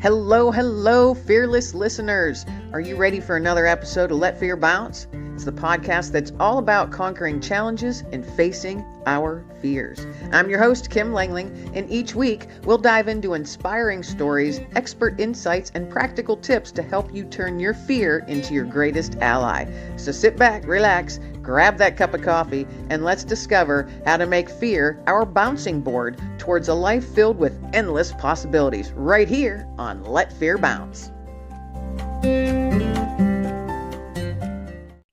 Hello, hello, fearless listeners. Are you ready for another episode of Let Fear Bounce? It's the podcast that's all about conquering challenges and facing our fears. I'm your host, Kim Langling, and each week we'll dive into inspiring stories, expert insights, and practical tips to help you turn your fear into your greatest ally. So sit back, relax, grab that cup of coffee, and let's discover how to make fear our bouncing board towards a life filled with endless possibilities right here on Let Fear Bounce.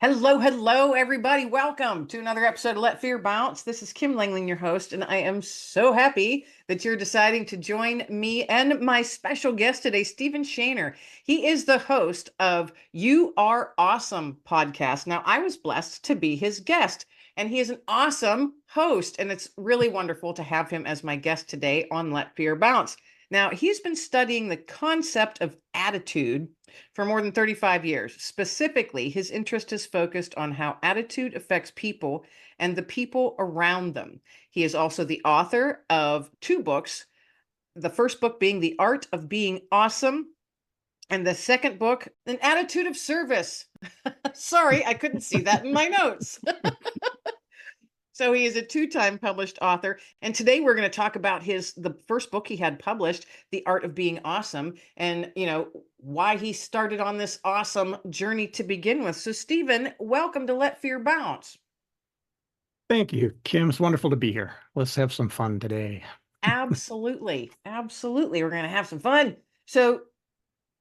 Hello, everybody. Welcome to another episode of Let Fear Bounce. This is Kim Langling, your host, and I am so happy that you're deciding to join me and my special guest today, Stephen Shaner. He is the host of You Are Awesome podcast. Now, I was blessed to be his guest, and he is an awesome host, and it's really wonderful to have him as my guest today on Let Fear Bounce. Now, he's been studying the concept of attitude for more than 35 years. Specifically, his interest is focused on how attitude affects people and the people around them. He is also the author of 2 books, the first book being The Art of Being Awesome, and the second book, An Attitude of Service. Sorry, I couldn't see that in my notes. So he is a 2-time published author, and today we're going to talk about the first book he had published, The Art of Being Awesome, and why he started on this awesome journey to begin with. So Stephen, welcome to Let Fear Bounce. Thank you, Kim. It's wonderful to be here. Let's have some fun today. Absolutely. We're going to have some fun. So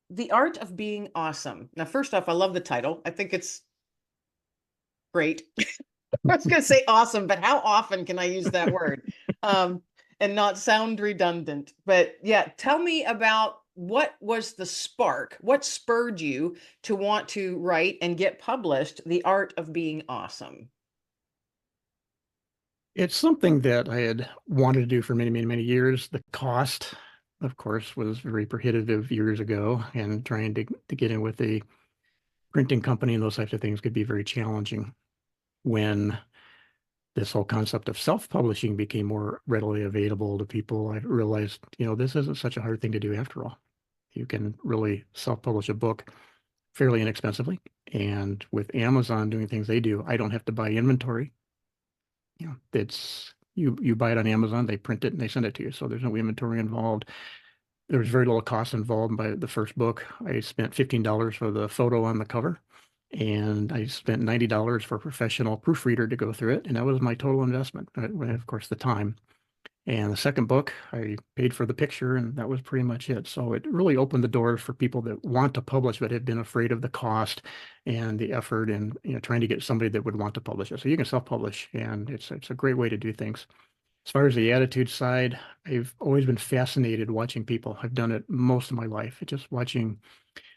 The Art of Being Awesome. Now, first off, I love the title. I think it's great. I was going to say awesome, but how often can I use that word and not sound redundant? But yeah, tell me about what was the spark? What spurred you to want to write and get published The Art of Being Awesome? It's something that I had wanted to do for many years. The cost, of course, was very prohibitive years ago, and trying to get in with a printing company and those types of things could be very challenging. When this whole concept of self-publishing became more readily available to people, I realized, this isn't such a hard thing to do after all. You can really self-publish a book fairly inexpensively. And with Amazon doing things they do, I don't have to buy inventory. It's you buy it on Amazon, they print it and they send it to you. So there's no inventory involved. There was very little cost involved by the first book. I spent $15 for the photo on the cover, and I spent $90 for a professional proofreader to go through it. And that was my total investment, of course, the time. And the second book, I paid for the picture, and that was pretty much it. So it really opened the doors for people that want to publish but have been afraid of the cost and the effort, and trying to get somebody that would want to publish it. So you can self-publish, and it's a great way to do things. As far as the attitude side, I've always been fascinated watching people. I've done it most of my life, just watching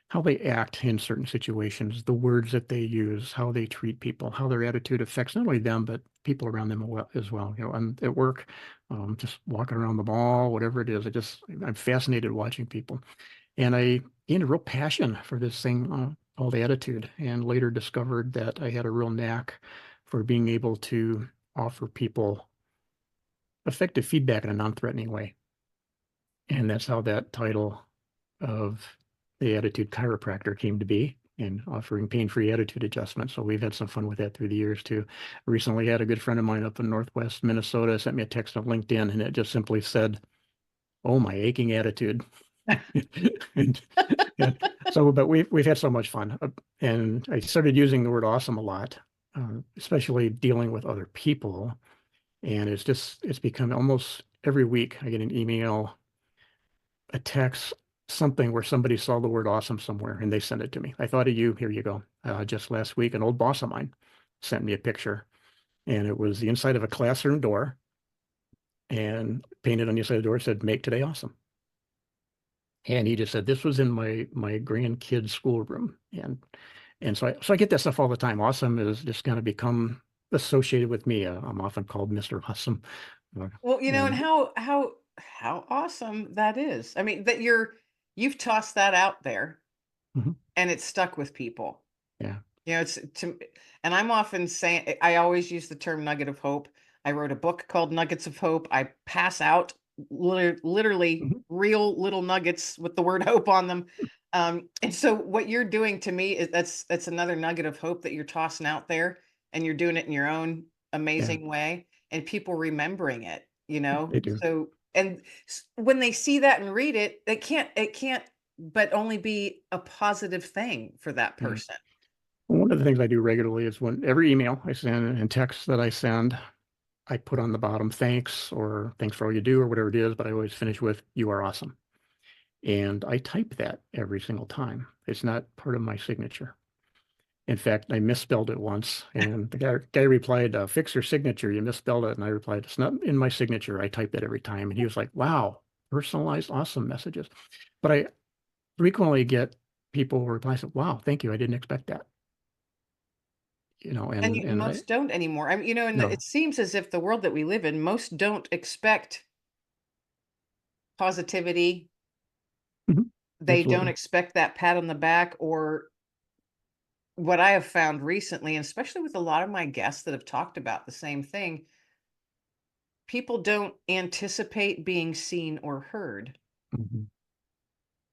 how they act in certain situations, the words that they use, how they treat people, how their attitude affects not only them, but people around them as well. And at work, just walking around the mall, whatever it is, I'm fascinated watching people. And I gained a real passion for this thing called attitude, and later discovered that I had a real knack for being able to offer people effective feedback in a non-threatening way. And that's how that title of the Attitude Chiropractor came to be, and offering pain-free attitude adjustment. So we've had some fun with that through the years too. Recently had a good friend of mine up in Northwest Minnesota sent me a text on LinkedIn, and it just simply said, "Oh, my aching attitude." and, but we've had so much fun. And I started using the word awesome a lot, especially dealing with other people. And it's become almost every week I get an email, a text, something where somebody saw the word awesome somewhere and they sent it to me. I thought of you, here you go. Just last week, an old boss of mine sent me a picture, and it was the inside of a classroom door, and painted on the inside of the door said, "Make today awesome." And he just said, this was in my grandkids' schoolroom. And so I get that stuff all the time. Awesome is just going to become associated with me. I'm often called Mr. Awesome. Well, and how awesome that is. I mean, that you've tossed that out there, and it's stuck with people. Yeah. And I'm often saying, I always use the term nugget of hope. I wrote a book called Nuggets of Hope. I pass out literally Mhm. real little nuggets with the word hope on them. And so what you're doing to me is that's another nugget of hope that you're tossing out there, and you're doing it in your own Yeah, amazing way, and people remembering it, they do. So, and when they see that and read it, it can't but only be a positive thing for that Yeah. person. One of the things I do regularly is when every email I send and text that I send, I put on the bottom thanks or thanks for all you do or whatever it is, but I always finish with you are awesome. And I type that every single time. It's not part of my signature. In fact, I misspelled it once, and the guy replied, "Fix your signature. You misspelled it." And I replied, "It's not in my signature. I type that every time." And he was like, "Wow, personalized, awesome messages." But I frequently get people reply, "Wow, thank you. I didn't expect that." And And I most don't anymore. I mean, and it no, seems as if the world that we live in, most don't expect positivity. mhm, They don't absolutely. expect that pat on the back, or what I have found recently, and especially with a lot of my guests that have talked about the same thing, people don't anticipate being seen or heard. Mhm.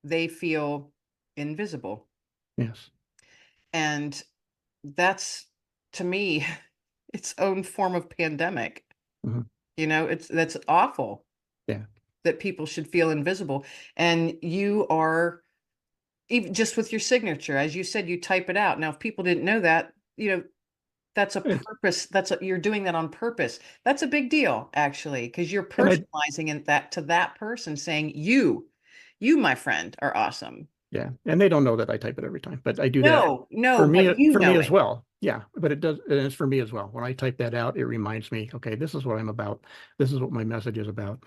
They feel invisible. Yes. And that's, to me, its own form of pandemic. Mhm. That's awful Yeah. that people should feel invisible. And you are, even just with your signature, as you said, you type it out. Now, if people didn't know that, that's a It, purpose. You're doing that on purpose. That's a big deal, actually, because you're and I personalizing it that to that person, saying, you, my friend, are awesome. Yeah, and they don't know that I type it every time, but I do that No, no, but you for me know as it. well. Yeah, but it does, and it's for me as well. When I type that out, it reminds me, okay, this is what I'm about. This is what my message is about.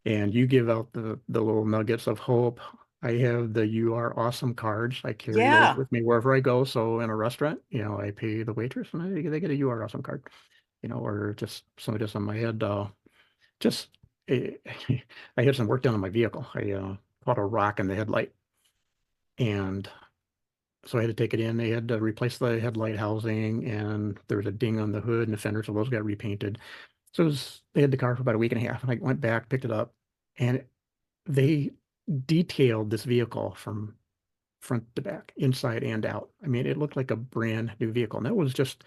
And you give out the little nuggets of hope. I have the "You Are Awesome" cards. I carry those Yeah, with me wherever I go. So in a restaurant, I pay the waitress, and they get a "You Are Awesome" card. Or just something just on my head. Just eh, I had some work done on my vehicle. I caught a rock in the headlight, and so I had to take it in. They had to replace the headlight housing, and there was a ding on the hood and the fender, so those got repainted. So they had the car for about a week and a half, and I went back, picked it up, and they detailed this vehicle from front to back, inside and out. I mean, it looked like a brand new vehicle, and that was just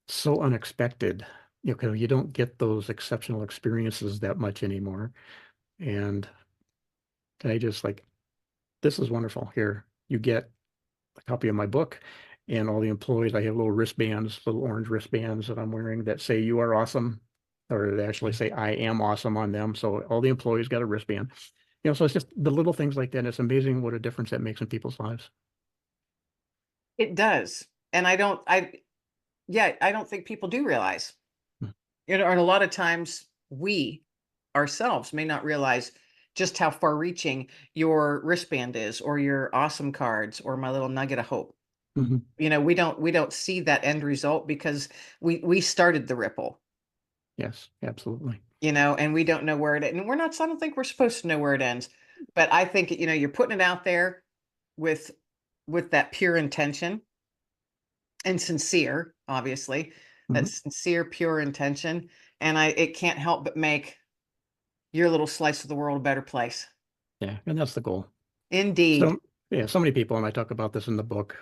so unexpected, because you don't get those exceptional experiences that much anymore. And I just like, this is wonderful. Here, you get a copy of my book, and all the employees, I have little wristbands, little orange wristbands that I'm wearing that say "You are awesome," or they actually say "I am awesome" on them. So all the employees got a wristband. So it's just the little things like that. It's amazing what a difference that makes in people's lives. it does. And I don't think people do realize, Mm. and a lot of times we ourselves may not realize just how far reaching your wristband is, or your awesome cards, or my little nugget of hope. Mhm. We don't see that end result, because we started the ripple, Yes, absolutely. and we don't know where it, and I don't think we're supposed to know where it ends. But I think, you're putting it out there with that pure intention, and sincere, obviously, that Mhm. sincere, pure intention. And it can't help but make your little slice of the world a better place. Yeah, and that's the goal. Indeed. So yeah, so many people, and I talk about this in the book,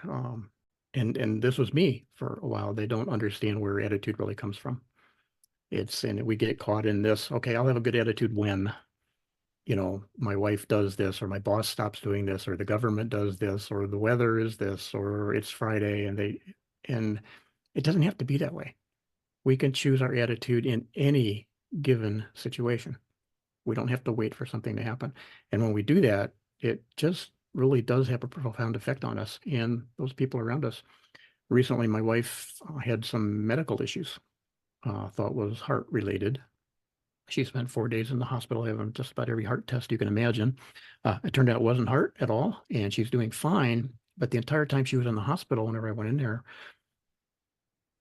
and this was me for a while. They don't understand where attitude really comes from. And we get caught in this. Okay, I'll have a good attitude when my wife does this, or my boss stops doing this, or the government does this, or the weather is this, or it's Friday, and it doesn't have to be that way. We can choose our attitude in any given situation. We don't have to wait for something to happen. And when we do that, it just really does have a profound effect on us and those people around us. Recently, my wife had some medical issues, thought was heart related. She spent 4 days in the hospital having just about every heart test you can imagine. It turned out it wasn't heart at all, and she's doing fine. But the entire time she was in the hospital, whenever I went in there,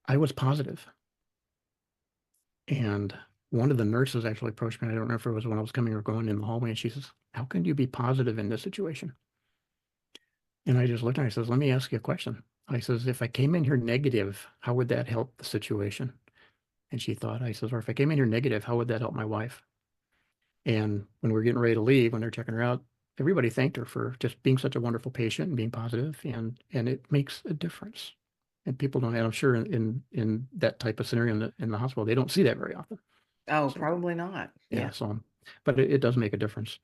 I was positive. And one of the nurses actually approached me. I don't remember if it was when I was coming or going in the hallway, and she says, "How can you be positive in this situation?" And I just looked at her. I says, "Let me ask you a question." I says, "If I came in here negative, how would that help the situation?" And she thought, I says, "Or if I came in here negative, how would that help my wife?" And when we're getting ready to leave, when they're checking her out, everybody thanked her for just being such a wonderful patient and being positive, and it makes a difference. And people don't, and I'm sure in that type of scenario in the hospital, they don't see that very often. Oh, So probably not. yeah, Yeah. so but it does make a difference.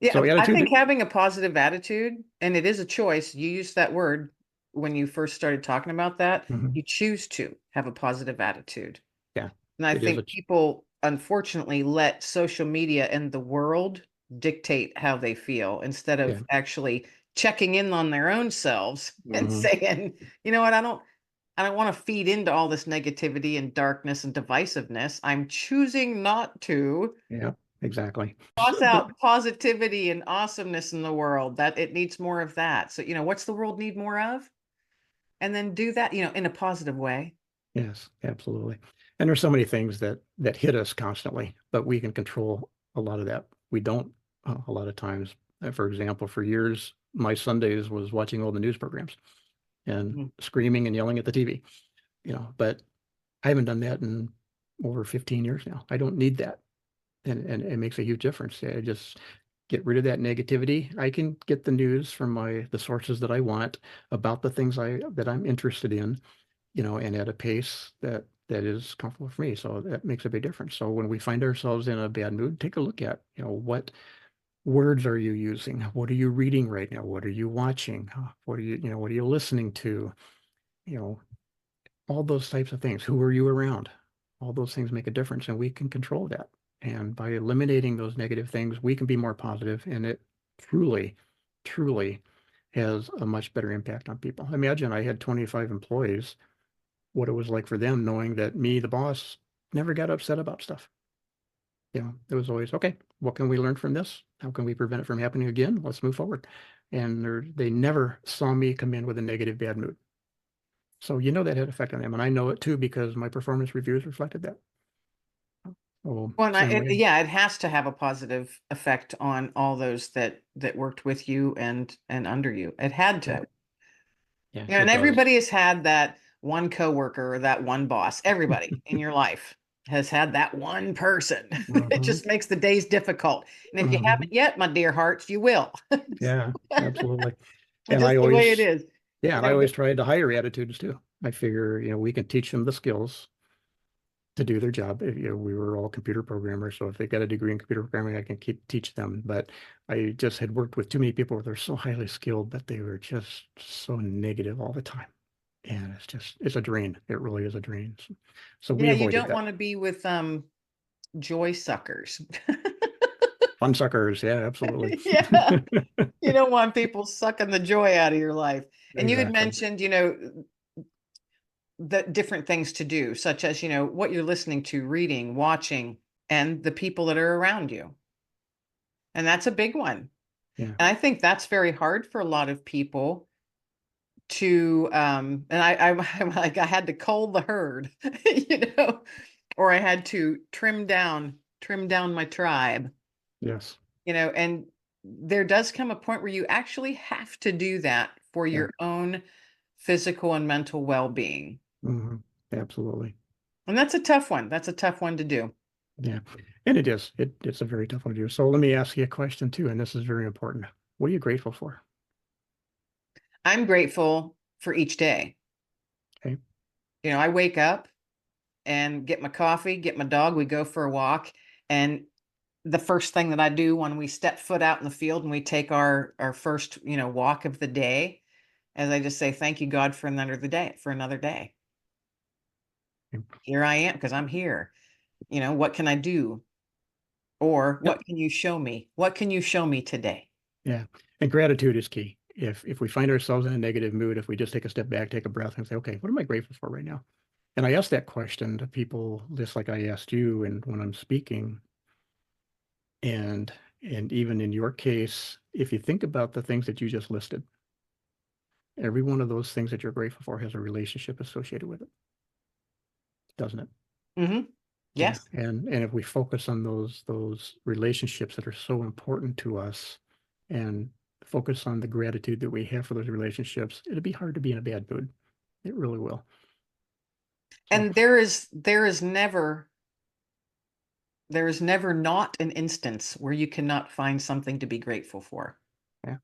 So Yeah, I think attitude, having a positive attitude, and it is a choice, you used that word when you first started talking about that, mhm, you choose to have a positive attitude. yeah, And I it is think people unfortunately let social media and the world dictate how they feel instead yeah, of actually checking in on their own selves and mhm, saying, you know what, I don't want to feed into all this negativity and darkness and divisiveness. I'm choosing not to yeah, exactly. toss But out positivity and awesomeness in the world, that it needs more of that. So, what's the world need more of? And then do that, in a positive way. yes, absolutely. And there's so many things that hit us constantly, but we can control a lot of that. We don't a lot of times. For example, for years, my Sundays was watching all the news programs and Mhm. screaming and yelling at the TV, but I haven't done that in over 15 years now. I don't need that. And it makes a huge difference. I just get rid of that negativity. I can get the news from the sources that I want about the things that I'm interested in, and at a pace that is comfortable for me. So that makes a big difference. So when we find ourselves in a bad mood, take a look at, what words are you using? What are you reading right now? What are you watching? What are you listening to? You know, all those types of things. Who are you around? All those things make a difference, and we can control that. And by eliminating those negative things, we can be more positive, and it truly, truly has a much better impact on people. Imagine I had 25 employees, what it was like for them knowing that me, the boss, never got upset about stuff. It was always, okay, what can we learn from this? How can we prevent it from happening again? Let's move forward. And they never saw me come in with a negative, bad mood. So that had effect on them. And I know it too because my performance reviews reflected that. Oh, Well, same way. yeah, it has to have a positive effect on all those that worked with you and under you. It had Yeah, to. yeah, And it does. everybody has had that one coworker or that one boss. Everybody in your life has had that one person. It Hmm. just makes the days difficult. And if you Hmm. haven't yet, my dear hearts, you will. Yeah, absolutely. It's And just the way it is. I But always tried to hire attitudes too. I figure, we can teach them the skills to do their job. We were all computer programmers, so if they got a degree in computer programming, I can teach them. But I just had worked with too many people that are so highly skilled, but they were just so negative all the time. And it's a drain. It really is a drain. So we yeah, you avoided don't that. want to be with joy suckers. Fun suckers. Yeah, absolutely. Yeah. You don't want people sucking the joy out of your life. And you had Exactly. mentioned, the different things to do, such as, what you're listening to, reading, watching, and the people that are around you. And that's a big one. Yeah. And I think that's very hard for a lot of people to and I'm like I had to cull the herd, or I had to trim down my tribe, Yes. and there does come a point where you actually have to do that for Yeah. your own physical and mental well-being. Hmm. Absolutely. And that's a tough one. That's a tough one to do. Yeah. And it is. It's a very tough one to do. So let me ask you a question too, and this is very important. What are you grateful for? I'm grateful for each day. Okay. I wake up and get my coffee, get my dog, we go for a walk, and the first thing that I do when we step foot out in the field and we take our first, walk of the day, as I just say, thank you, God, for another day. Here I am because I'm here. What can I do? Or Yep. what can you show me? What can you show me today? Yeah. And gratitude is key. If we find ourselves in a negative mood, if we just take a step back, take a breath and say, okay, what am I grateful for right now? And I ask that question to people just like I asked you and when I'm speaking. And and even in your case, if you think about the things that you just listed, every one of those things that you're grateful for has a relationship associated with it, doesn't it? Hmm. Yeah. Yes. And if we focus on those relationships that are so important to us and focus on the gratitude that we have for those relationships, it'll be hard to be in a bad mood. It really will. So And there is never There is never not an instance where you cannot find something to be grateful for. Yeah,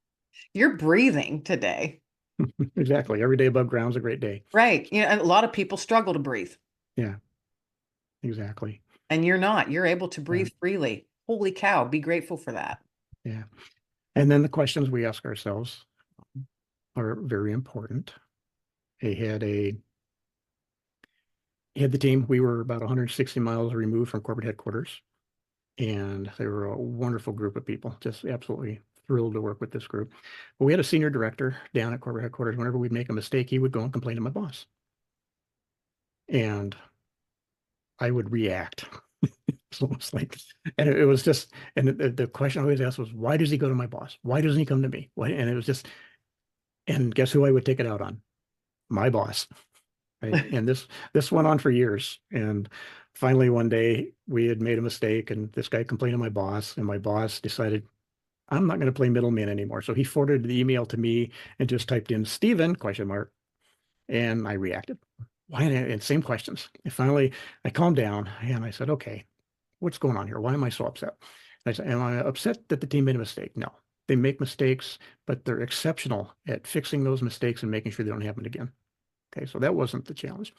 You're breathing today, exactly. Every day above ground is a great day. right? And a lot of people struggle to breathe, Yeah, exactly. and you're not. You're able to Yeah, breathe freely. Holy cow, be grateful for that. yeah. And then the questions we ask ourselves are very important. They had the team. We were about 160 miles removed from corporate headquarters, and they were a wonderful group of people. Just absolutely thrilled to work with this group. But we had a senior director down at corporate headquarters. Whenever we'd make a mistake, he would go and complain to my boss, and I would react. It's almost like, and it was just, and the question I always asked was, why does he go to my boss? Why doesn't he come to me? Why? And it was just, and guess who I would take it out on? My boss. Right. And this went on for years. And finally one day we had made a mistake and this guy complained to my boss, and my boss decided I'm not going to play middleman anymore. So he forwarded the email to me and just typed in Stephen question mark. And I reacted. Why? And same questions. And finally I calmed down and I said, okay, what's going on here? Why am I so upset? And I said, am I upset that the team made a mistake? No, they make mistakes, but they're exceptional at fixing those mistakes and making sure they don't happen again. Okay, so that wasn't the challenge.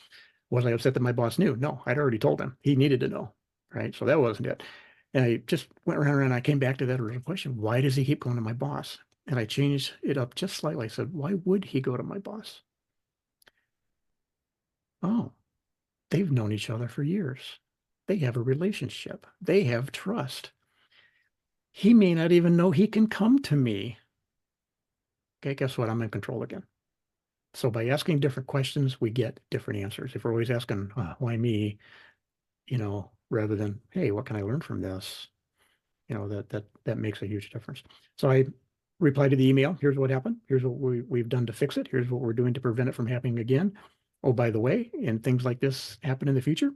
Was I upset that my boss knew? No, I'd already told him. He needed to know, right? So that wasn't it. And I just went around and I came back to that original question. Why does he keep going to my boss? And I changed it up just slightly. I said, why would he go to my boss? Oh, they've known each other for years. They have a relationship. They have trust. He may not even know he can come to me. Okay, guess what? I'm in control again. So by asking different questions, we get different answers. If we're always asking, why me? Rather than, hey, what can I learn from this? That makes a huge difference. So I replied to the email. Here's what happened. Here's what we've done to fix it. Here's what we're doing to prevent it from happening again. Oh, by the way, and things like this happen in the future,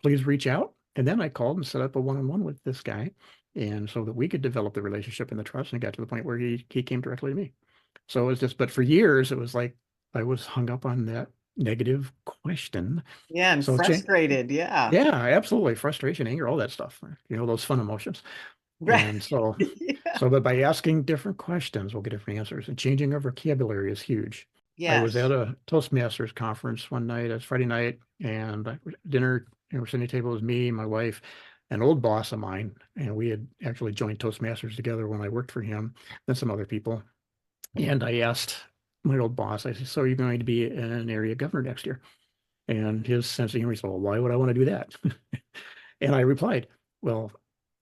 please reach out. And then I called and set up a one-on-one with this guy, and so that we could develop the relationship and the trust, and it got to the point where he came directly to me. So it was just, but for years it was like I was hung up on that negative question. Yeah, and So frustrated. Yeah. yeah, absolutely. Frustration, anger, all that stuff, those fun emotions. Right. And so, Yeah. but by asking different questions, we'll get different answers. And changing our vocabulary is huge. I was at Yes. a Toastmasters conference one night, it's Friday night, and dinner, we're sitting at the table, it was me, my wife, an old boss of mine, and we had actually joined Toastmasters together when I worked for him, then some other people. And I asked my old boss, I said, so are you going to be an area governor next year? And his sense of humor said, well, why would I want to do that? And I replied, well,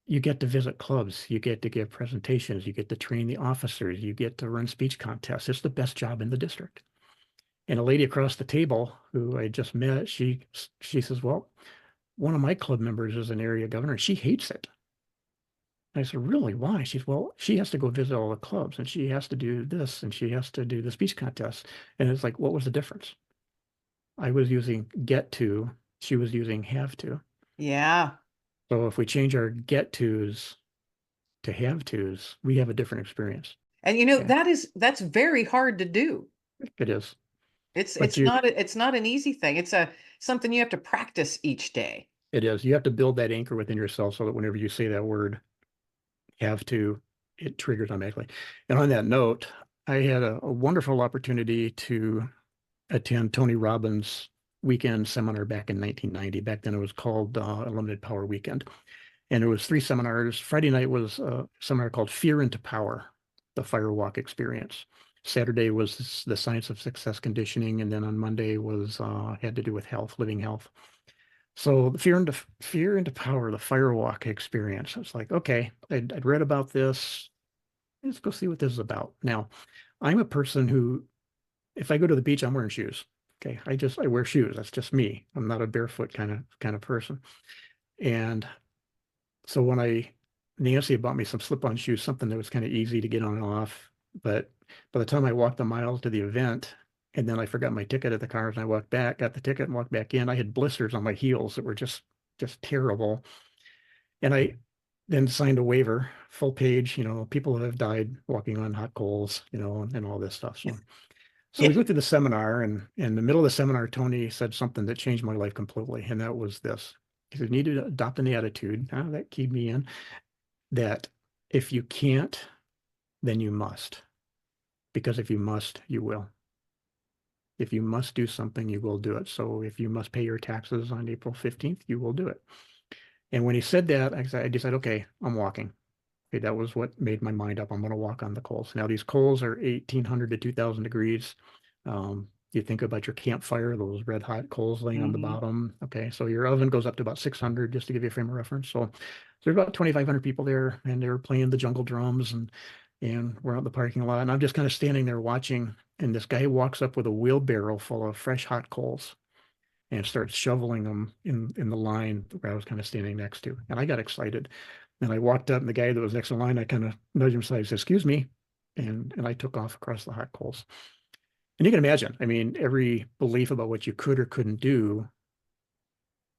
you get to visit clubs, you get to give presentations, you get to train the officers, you get to run speech contests. It's the best job in the district. And a lady across the table who I just met, she says, well, one of my club members is an area governor. She hates it. I said, really? Why? She's, well, she has to go visit all the clubs and she has to do this and she has to do the speech contest. And it's like, what was the difference? I was using get to, she was using have to. Yeah. So if we change our get tos to have tos, we have a different experience. And Okay, that's very hard to do. it is. It's But it's not it's not an easy thing. It's a something you have to practice each day. it is. You have to build that anchor within yourself so that whenever you say that word, have to, it triggers automatically. And on that note, I had a wonderful opportunity to attend Tony Robbins' weekend seminar back in 1990. Back then it was called Unlimited Power Weekend. And it was 3 seminars. Friday night was a seminar called Fear into Power, the Firewalk Experience. Saturday was the Science of Success Conditioning. And then on Monday was had to do with health, living health. So the fear into power, the firewalk experience. I was like, okay, I'd read about this. Let's go see what this is about. Now, I'm a person who, if I go to the beach, I'm wearing shoes. Okay, I wear shoes. That's just me. I'm not a barefoot kind of person. And so when Nancy bought me some slip-on shoes, something that was kind of easy to get on and off. But by the time I walked the miles to the event, and then I forgot my ticket at the car, and I walked back, got the ticket and walked back in, I had blisters on my heels that were just terrible. And I then signed a waiver, full page, people have died walking on hot coals, and all this stuff. So we Yeah. went through the seminar, and in the middle of the seminar, Tony said something that changed my life completely, and that was this. You need to adopt an attitude, that keyed me in, that if you can't, then you must. Because if you must, you will. If you must do something, you will do it. So if you must pay your taxes on April 15th, you will do it. And when he said that, I decided, okay, I'm walking. Okay, that was what made my mind up. I'm going to walk on the coals. Now, these coals are 1,800 to 2,000 degrees. You think about your campfire, those red hot coals laying on the Hmm. bottom. Okay, so your oven goes up to about 600, just to give you a frame of reference. So there's about 2,500 people there, and they were playing the jungle drums, and we're out in the parking lot. And I'm just kind of standing there watching. And this guy walks up with a wheelbarrow full of fresh hot coals and starts shoveling them in the line where I was kind of standing next to. And I got excited. And I walked up, and the guy that was next in line, I kind of nudged him aside. I said, "Excuse me." And I took off across the hot coals. And you can imagine, I mean, every belief about what you could or couldn't do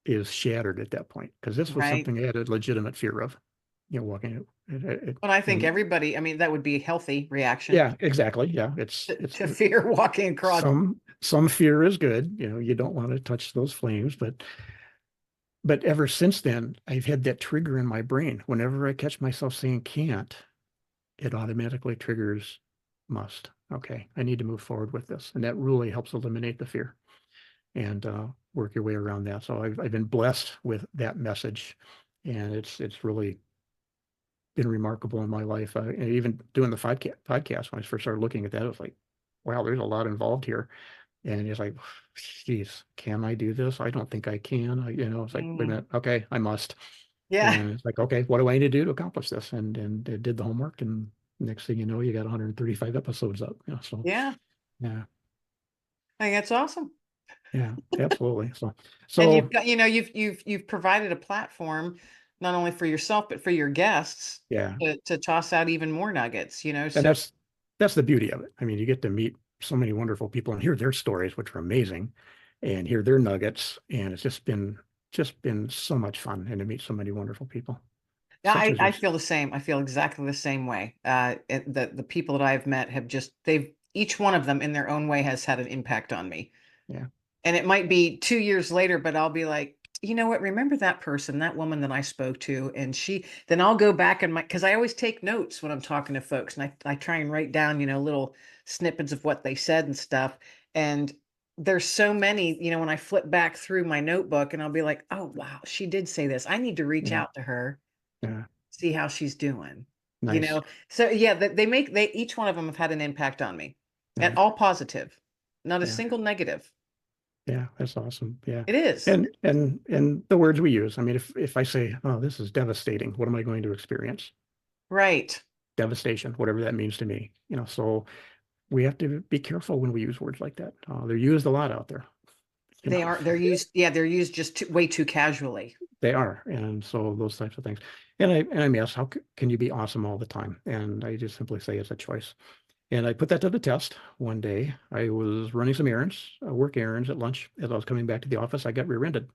is shattered at that point, because this was Right. something I had a legitimate fear of, walking But I think and everybody, I mean, that would be a healthy reaction yeah, exactly. Yeah. It's to fear walking across. some fear is good. You don't want to touch those flames, but ever since then, I've had that trigger in my brain. Whenever I catch myself saying can't, it automatically triggers must. Okay, I need to move forward with this. And that really helps eliminate the fear and work your way around that. So I've been blessed with that message. And it's really been remarkable in my life. And even doing the podcast, when I first started looking at that, I was like, wow, there's a lot involved here. And it's like, geez, can I do this? I don't think I can. It's like, wait a Mm. minute. Okay, I must. Yeah. And it's like, okay, what do I need to do to accomplish this? And I did the homework, and next thing you know, you got 135 episodes up. So Yeah. yeah, I think that's awesome. yeah, absolutely. So And you've so got, you've provided a platform not only for yourself, but for your guests yeah, to toss out even more nuggets, and so that's the beauty of it. I mean, you get to meet so many wonderful people and hear their stories, which are amazing, and hear their nuggets, and it's just been so much fun, and to meet so many wonderful people, yeah, such as I yours. feel the same. I feel exactly the same way. The people that I've met have they've each one of them in their own way has had an impact on me. Yeah, And it might be 2 years later, but I'll be like, you know what? Remember that person, that woman that I spoke to, and then I'll go back and because I always take notes when I'm talking to folks, and I try and write down, little snippets of what they said and stuff. And there's so many, when I flip back through my notebook, and I'll be like, oh wow, she did say this. I need to reach yeah, out to her, yeah. see how she's doing. You Nice, know, so yeah, they each one of them have had an impact on me, and nice. all positive, not a Yeah. single negative. Yeah, that's awesome. Yeah. It is. And the words we use. I mean, if I say, "Oh, this is devastating," what am I going to experience? Right. Devastation, whatever that means to me. So we have to be careful when we use words like that. They're used a lot out there. You They know, are they're used just way too casually. they are, and so those types of things. And I'm asked, how can you be awesome all the time? And I just simply say it's a choice. And I put that to the test one day. I was running some errands, work errands at lunch. As I was coming back to the office, I got rear-ended.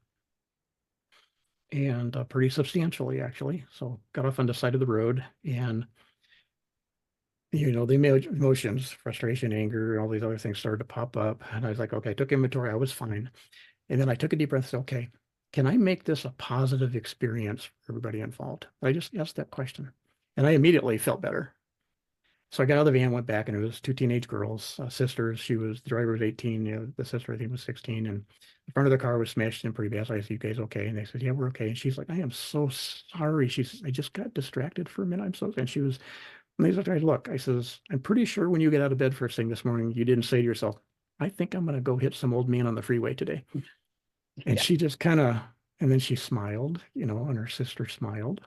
And pretty substantially, actually. So got off on the side of the road, and the emotions, frustration, anger, all these other things started to pop up. And I was like, okay, I took inventory. I was fine. And then I took a deep breath and said, okay, can I make this a positive experience for everybody involved? I just asked that question, and I immediately felt better. So I got out of the van, went back, and it was two teenage girls, sisters. The driver was 18, the sister I think was 16, and the front of the car was smashed in pretty bad. So I said, "You guys okay?" And they said, "Yeah, we're okay." And she's like, "I am so sorry." She says, "I just got distracted for a minute. I'm so," and she was, and they said, "Look," I says, "I'm pretty sure when you get out of bed first thing this morning, you didn't say to yourself, 'I think I'm going to go hit some old man on the freeway today.'" And Yeah. she just kind of, and then she smiled, and her sister smiled,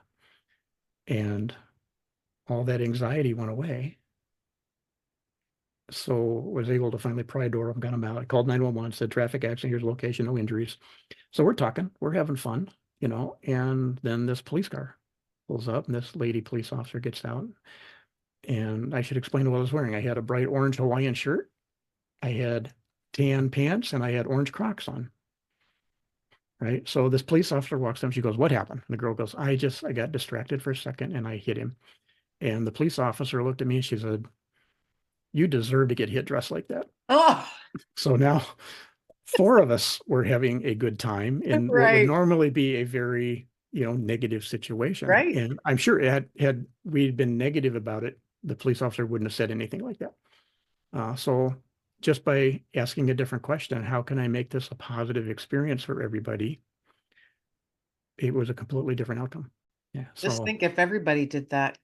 and all that anxiety went away. So was able to finally pry a door open, got him out. I called 911, said traffic accident, here's the location, no injuries. So we're talking, we're having fun, and then this police car pulls up, and this lady police officer gets out. And I should explain what I was wearing. I had a bright orange Hawaiian shirt, I had tan pants, and I had orange Crocs on. Right. So this police officer walks up, she goes, "What happened?" And the girl goes, I got distracted for a second and I hit him. And the police officer looked at me and she said, "You deserve to get hit dressed like that." Oh, So now four of us were having a good time in what would Right. normally be a very, negative situation. Right. And I'm sure had we been negative about it, the police officer wouldn't have said anything like that. So just by asking a different question, how can I make this a positive experience for everybody? It was a completely different outcome. Yeah. Just So think if everybody did that.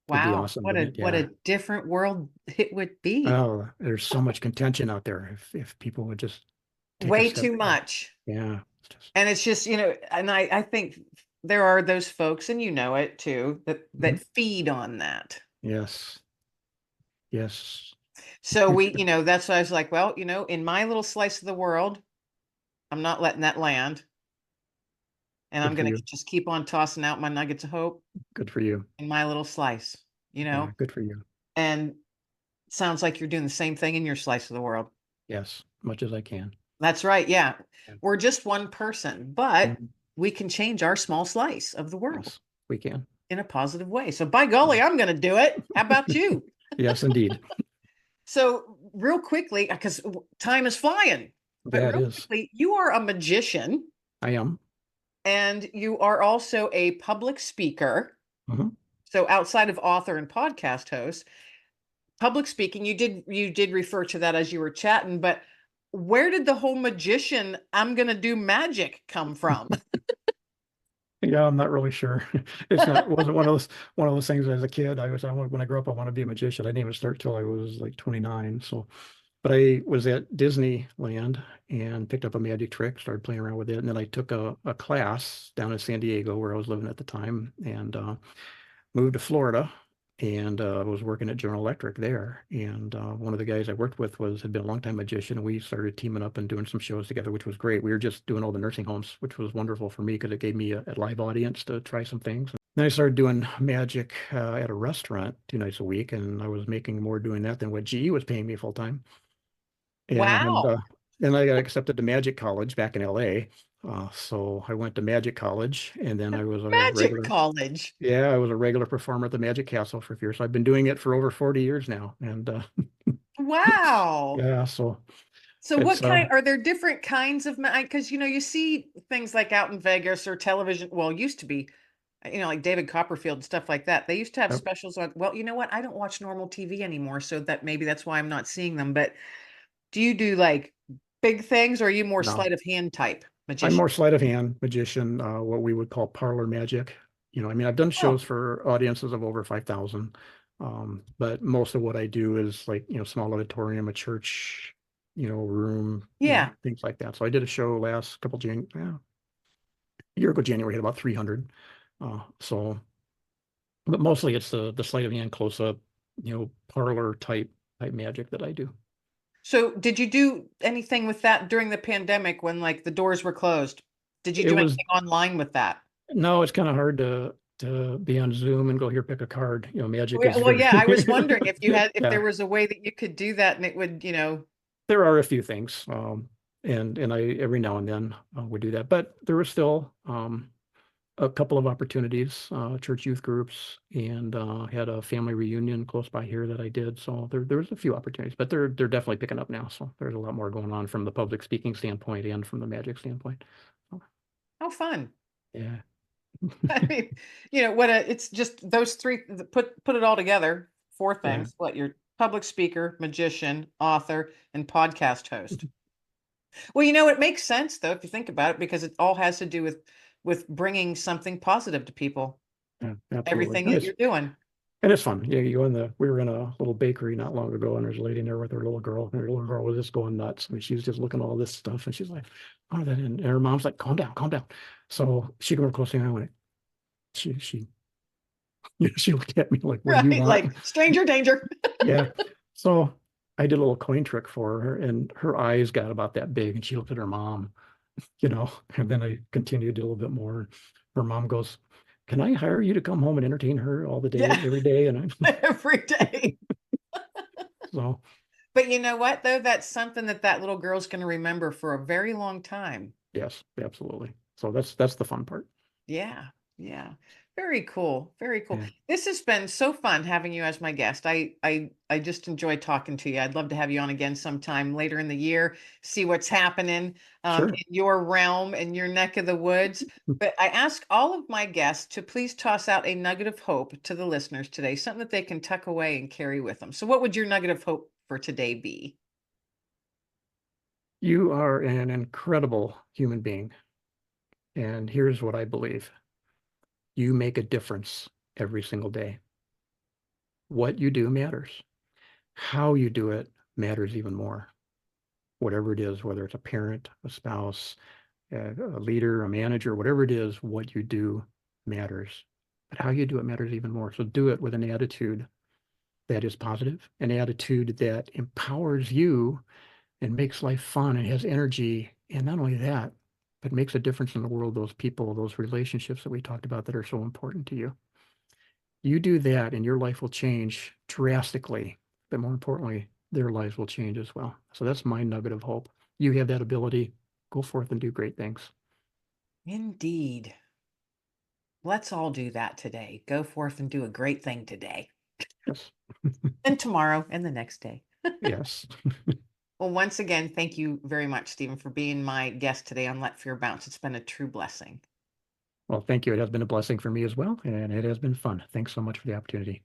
it'd be Wow. awesome, What a wouldn't it? what Yeah. a different world it would be. Oh, there's so much contention out there if people would just take a Way step too back. much. Yeah. It's just, And it's just, and I think there are those folks, and you know it too, that mhm. feed on that. Yes. Yes. So that's why I was like, well, in my little slice of the world, I'm not letting that land. And I'm Good for gonna you. just keep on tossing out my nuggets of hope Good for you. in my little slice, Yeah. Good for you. and sounds like you're doing the same thing in your slice of the world. Yes. Much as I can. That's right. Yeah. Yeah. We're just one person, but Mhm. we can change our small slice of the world Yes, we can. in a positive way. So by golly, Yeah. I'm going to do it. How about you? Yes, indeed. So real quickly, because time is flying, but Yeah, it real is. quickly, you are a magician I am. and you are also a public speaker. Mhm. So outside of author and podcast host, public speaking, you did refer to that as you were chatting, but where did the whole magician, I'm going to do magic come from? Yeah, I'm not really sure. It wasn't one of those things as a kid. When I grow up, I want to be a magician. I didn't even start till I was like 29. So, but I was at Disneyland and picked up a magic trick, started playing around with it. And then I took a class down in San Diego where I was living at the time and moved to Florida and was working at General Electric there. And one of the guys I worked with had been a longtime magician, and we started teaming up and doing some shows together, which was great. We were just doing all the nursing homes, which was wonderful for me because it gave me a live audience to try some things. Then I started doing magic at a restaurant 2 nights a week, and I was making more doing that than what GE was paying me full time. And Wow. then I got accepted to Magic College back in LA. So I went to Magic College, and then I was a Magic regular. college. Yeah, I was a regular performer at the Magic Castle for years. So I've been doing it for over 40 years now. And Wow. yeah, so So it's what kind are there different kinds of because you see things like out in Vegas or television, well, used to be, like David Copperfield and stuff like that. They used to have uh, specials on, well, you know what? I don't watch normal TV anymore, so that maybe that's why I'm not seeing them. But do you do like big things or are you more no, sleight of hand type I'm magician? more sleight of hand magician, what we would call parlor magic. I mean, I've done Oh, shows for audiences of over 5,000. But most of what I do is like, small auditorium, a church, room, yeah. things like that. So I did a show last a year ago, January, had about 300. So but mostly it's the sleight of hand close up, parlor type magic that I do. So did you do anything with that during the pandemic when like the doors were closed? Did you It do was anything online with that? no, it's kind of hard to be on Zoom and go here pick a card. Magic is Well, very yeah, I was wondering if yeah. there was a way that you could do that and it would, There are a few things, and I every now and then would do that, but there was still a couple of opportunities, church youth groups, and had a family reunion close by here that I did. So there was a few opportunities, but they're definitely picking up now. So there's a lot more going on from the public speaking standpoint and from the magic standpoint. So, how fun. yeah, I mean, it's just those three, put it all together, four yeah. things. What you're public speaker, magician, author, and podcast host. Well, it makes sense though if you think about it because it all has to do with bringing something positive to people. Yeah, absolutely. Everything that you're doing. And it's fun. Yeah, we were in a little bakery not long ago, and there's a lady in there with her little girl, and her little girl was just going nuts. I mean, she was just looking at all this stuff, and she's like, "Oh, that," and her mom's like, "Calm down, calm down." So she came over close, and I went, she, she looked at me like, "What do you Right? want?" Like stranger danger. Yeah. So I did a little coin trick for her, and her eyes got about that big, and she looked at her mom, and then I continued to do a little bit more. Her mom goes, "Can I hire you to come home and entertain her all the day, Yeah, every day?" And I, every day. so But you know what though? That's something that little girl's going to remember for a very long time. yes, absolutely. So that's the fun part. Yeah. Yeah. Very cool. Very cool. Yeah, This has been so fun having you as my guest. I just enjoy talking to you. I'd love to have you on again sometime later in the year, see what's happening sure. in your realm, in your neck of the woods. But I ask all of my guests to please toss out a nugget of hope to the listeners today, something that they can tuck away and carry with them. So what would your nugget of hope for today be? You are an incredible human being. And here's what I believe. You make a difference every single day. What you do matters. How you do it matters even more. Whatever it is, whether it's a parent, a spouse, a leader, a manager, whatever it is, what you do matters. But how you do it matters even more. So do it with an attitude that is positive, an attitude that empowers you and makes life fun and has energy. And not only that, but makes a difference in the world, those people, those relationships that we talked about that are so important to you. You do that and your life will change drastically. But more importantly, their lives will change as well. So that's my nugget of hope. You have that ability. Go forth and do great things. Indeed. Let's all do that today. Go forth and do a great thing today Yes. and tomorrow and the next day. Yes. Well, once again, thank you very much, Stephen, for being my guest today on Let Fear Bounce. It's been a true blessing. Well, thank you. It has been a blessing for me as well, and it has been fun. Thanks so much for the opportunity.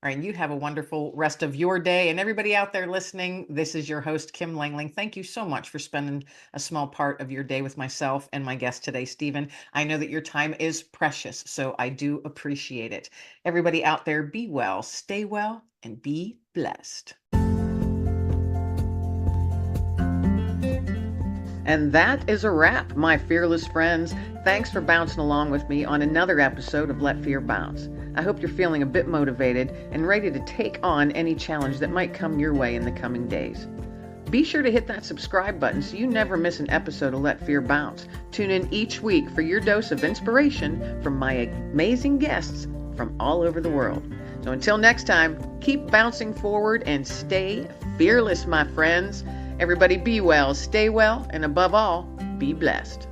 All right, and you have a wonderful rest of your day. And everybody out there listening, this is your host, Kim Langling. Thank you so much for spending a small part of your day with myself and my guest today, Stephen. I know that your time is precious, so I do appreciate it. Everybody out there, be well, stay well, and be blessed. And that is a wrap, my fearless friends. Thanks for bouncing along with me on another episode of Let Fear Bounce. I hope you're feeling a bit motivated and ready to take on any challenge that might come your way in the coming days. Be sure to hit that subscribe button so you never miss an episode of Let Fear Bounce. Tune in each week for your dose of inspiration from my amazing guests from all over the world. So until next time, keep bouncing forward and stay fearless, my friends. Everybody be well, stay well, and above all, be blessed.